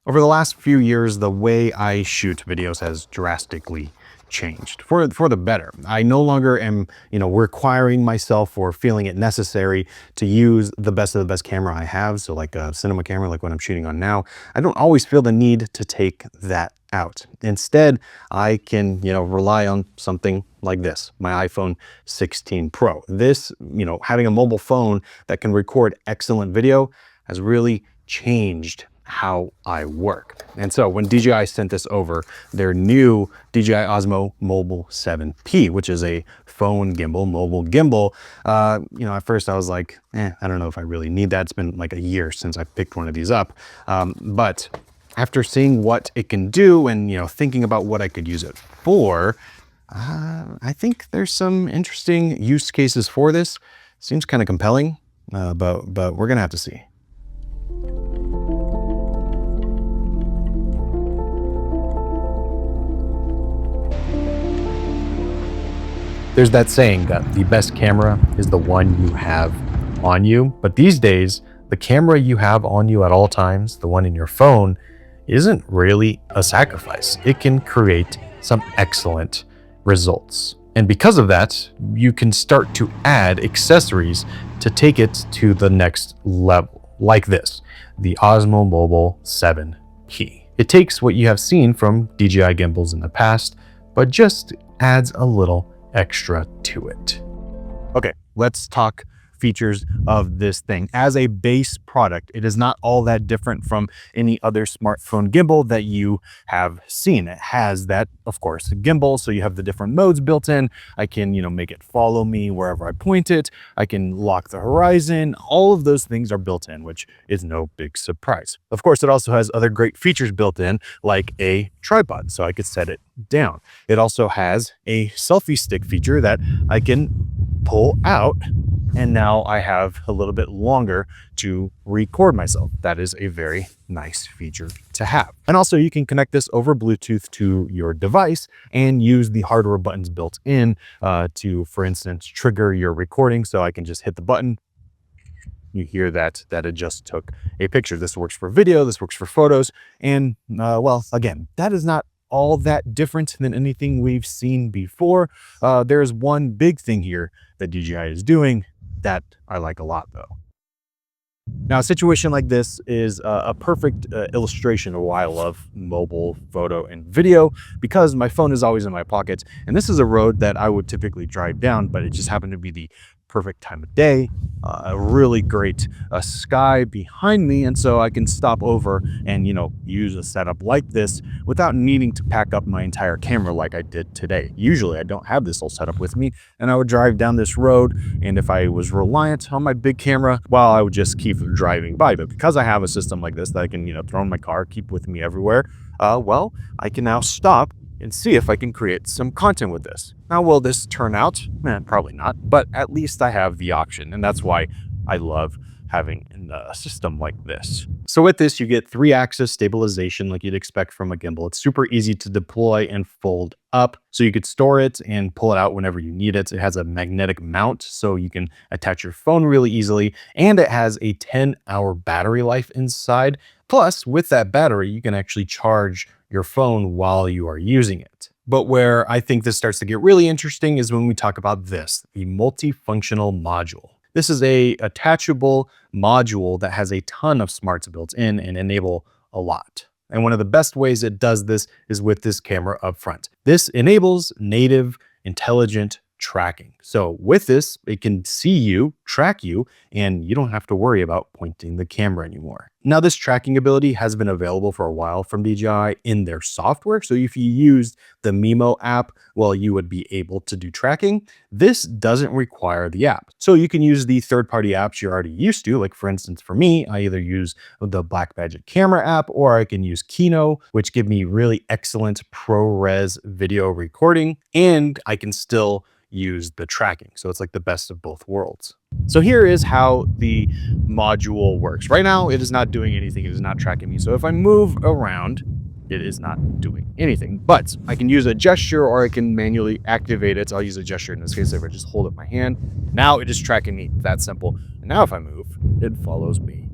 Over the last few years, the way I shoot videos has drastically changed for the better. I no longer am, requiring myself or feeling it necessary to use the best of the best camera I have. So like a cinema camera, like what I'm shooting on now, I don't always feel the need to take that out. Instead, I can, rely on something like this, my iPhone 16 Pro. This, having a mobile phone that can record excellent video has really changed how I work. And so when DJI sent this over, their new DJI Osmo Mobile 7P, which is a phone gimbal, mobile gimbal, at first I was like, I don't know if I really need that. It's been like a year since I picked one of these up. But after seeing what it can do and, thinking about what I could use it for, I think there's some interesting use cases for this. Seems kind of compelling, but we're gonna have to see. There's that saying that the best camera is the one you have on you. But these days, the camera you have on you at all times, the one in your phone, isn't really a sacrifice. It can create some excellent results. And because of that, you can start to add accessories to take it to the next level, like this, the Osmo Mobile 7P. It takes what you have seen from DJI gimbals in the past, but just adds a little extra to it. Okay, let's talk features of this thing. As a base product, it is not all that different from any other smartphone gimbal that you have seen. It has that, of course, gimbal, so you have the different modes built in. I can, make it follow me wherever I point it. I can lock the horizon. All of those things are built in, which is no big surprise. Of course, it also has other great features built in, like a tripod, so I could set it down. It also has a selfie stick feature that I can pull out, and now I have a little bit longer to record myself. That is a very nice feature to have. And also you can connect this over Bluetooth to your device and use the hardware buttons built in to, for instance, trigger your recording. So I can just hit the button. You hear that it just took a picture. This works for video, this works for photos. And well, again, that is not all that different than anything we've seen before. There's one big thing here that DJI is doing that I like a lot though. Now, a situation like this is a perfect illustration of why I love mobile photo and video, because my phone is always in my pocket. And this is a road that I would typically drive down, but it just happened to be the perfect time of day, a really great sky behind me. And so I can stop over and, use a setup like this without needing to pack up my entire camera like I did today. Usually I don't have this whole setup with me, and I would drive down this road. And if I was reliant on my big camera, well, I would just keep driving by. But because I have a system like this that I can, throw in my car, keep with me everywhere, well, I can now stop and see if I can create some content with this. Now, will this turn out? Probably not, but at least I have the option, and that's why I love having a system like this. So with this, you get 3-axis stabilization like you'd expect from a gimbal. It's super easy to deploy and fold up, so you could store it and pull it out whenever you need it. It has a magnetic mount, so you can attach your phone really easily, and it has a 10-hour battery life inside. Plus, with that battery, you can actually charge your phone while you are using it. But where I think this starts to get really interesting is when we talk about this, the multifunctional module. This is a attachable module that has a ton of smarts built in and enable a lot. And one of the best ways it does this is with this camera up front. This enables native intelligent tracking. So with this, it can see you, track you, and you don't have to worry about pointing the camera anymore. Now, this tracking ability has been available for a while from DJI in their software. So if you used the Mimo app, well, you would be able to do tracking. This doesn't require the app. So you can use the third-party apps you're already used to. Like for instance, for me, I either use the Blackmagic camera app, or I can use Kino, which give me really excellent ProRes video recording, and I can still use the tracking. So it's like the best of both worlds. So here is how the module works. Right now, it is not doing anything. It is not tracking me. So if I move around, it is not doing anything. But I can use a gesture, or I can manually activate it. So I'll use a gesture in this case. If I just hold up my hand, now it is tracking me. That simple. And now if I move, it follows me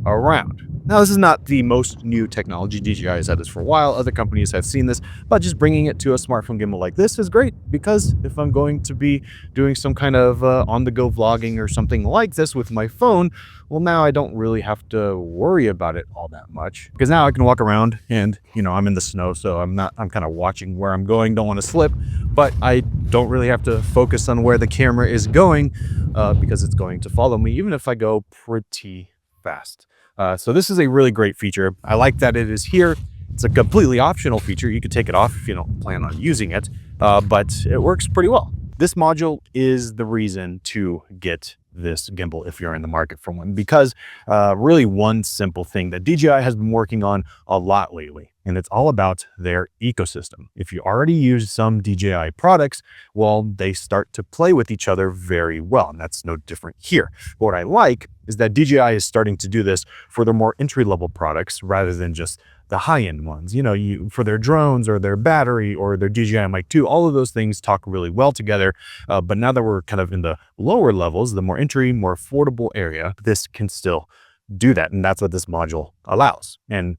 around. Now, this is not the most new technology. DJI has had this for a while. Other companies have seen this, but just bringing it to a smartphone gimbal like this is great because if I'm going to be doing some kind of on-the-go vlogging or something like this with my phone, well, now I don't really have to worry about it all that much because now I can walk around and, I'm in the snow, so I'm kind of watching where I'm going, don't want to slip, but I don't really have to focus on where the camera is going because it's going to follow me, even if I go pretty fast. So this is a really great feature. I like that it is here. It's a completely optional feature. You could take it off if you don't plan on using it, but it works pretty well. This module is the reason to get this gimbal if you're in the market for one, because really one simple thing that DJI has been working on a lot lately, and it's all about their ecosystem. If you already use some DJI products, well, they start to play with each other very well, and that's no different here. But what I like is that DJI is starting to do this for their more entry-level products rather than just the high-end ones. For their drones or their battery or their DJI Mic 2, all of those things talk really well together. But now that we're kind of in the lower levels, the more entry, more affordable area, this can still do that. And that's what this module allows. And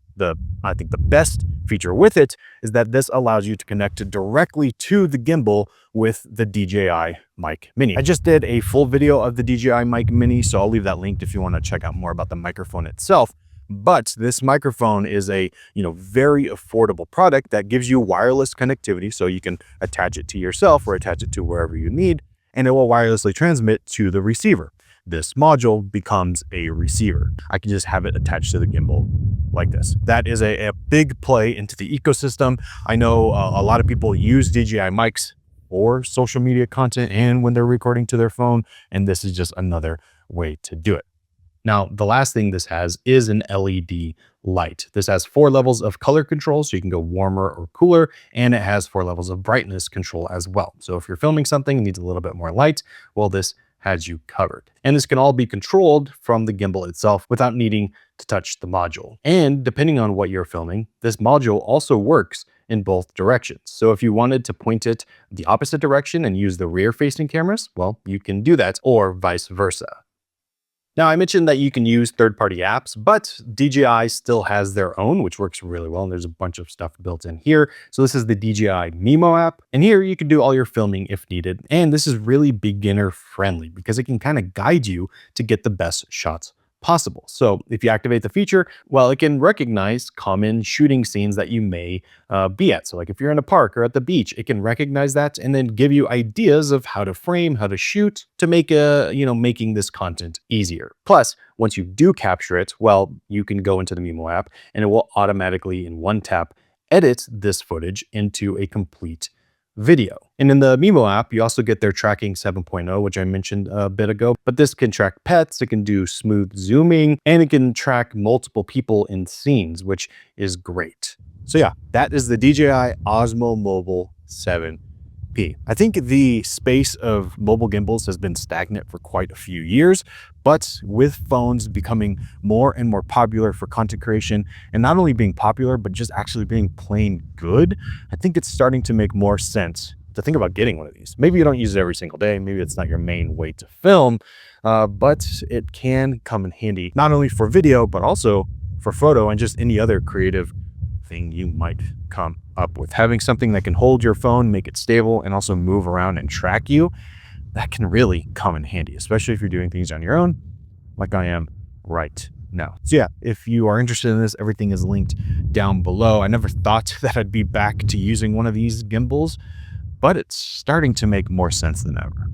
I think the best feature with it is that this allows you to connect directly to the gimbal with the DJI Mic Mini. I just did a full video of the DJI Mic Mini, so I'll leave that linked if you want to check out more about the microphone itself. But this microphone is a, very affordable product that gives you wireless connectivity, so you can attach it to yourself or attach it to wherever you need, and it will wirelessly transmit to the receiver. This module becomes a receiver. I can just have it attached to the gimbal like this. That is a big play into the ecosystem. I know a lot of people use DJI mics for social media content and when they're recording to their phone, and this is just another way to do it. Now, the last thing this has is an LED light. This has 4 levels of color control, so you can go warmer or cooler, and it has 4 levels of brightness control as well. So if you're filming something and needs a little bit more light, well, this has you covered. And this can all be controlled from the gimbal itself without needing to touch the module. And depending on what you're filming, this module also works in both directions. So if you wanted to point it the opposite direction and use the rear-facing cameras, well, you can do that, or vice versa. Now, I mentioned that you can use third-party apps, but DJI still has their own, which works really well. And there's a bunch of stuff built in here. So this is the DJI Mimo app. And here you can do all your filming if needed. And this is really beginner friendly because it can kind of guide you to get the best shots possible. So if you activate the feature, well, it can recognize common shooting scenes that you may be at. So like if you're in a park or at the beach, it can recognize that and then give you ideas of how to frame, how to shoot to make making this content easier. Plus, once you do capture it, well, you can go into the Mimo app and it will automatically in one tap edit this footage into a complete video. And in the Mimo app, you also get their tracking 7.0, which I mentioned a bit ago, but this can track pets, it can do smooth zooming, and it can track multiple people in scenes, which is great. So yeah, that is the DJI Osmo Mobile 7P. I think the space of mobile gimbals has been stagnant for quite a few years, but with phones becoming more and more popular for content creation, and not only being popular, but just actually being plain good, I think it's starting to make more sense to think about getting one of these. Maybe you don't use it every single day. Maybe it's not your main way to film, but it can come in handy, not only for video, but also for photo and just any other creative thing you might come up with. Having something that can hold your phone, make it stable, and also move around and track you, that can really come in handy, especially if you're doing things on your own, like I am right now. So yeah, if you are interested in this, everything is linked down below. I never thought that I'd be back to using one of these gimbals, but it's starting to make more sense than ever.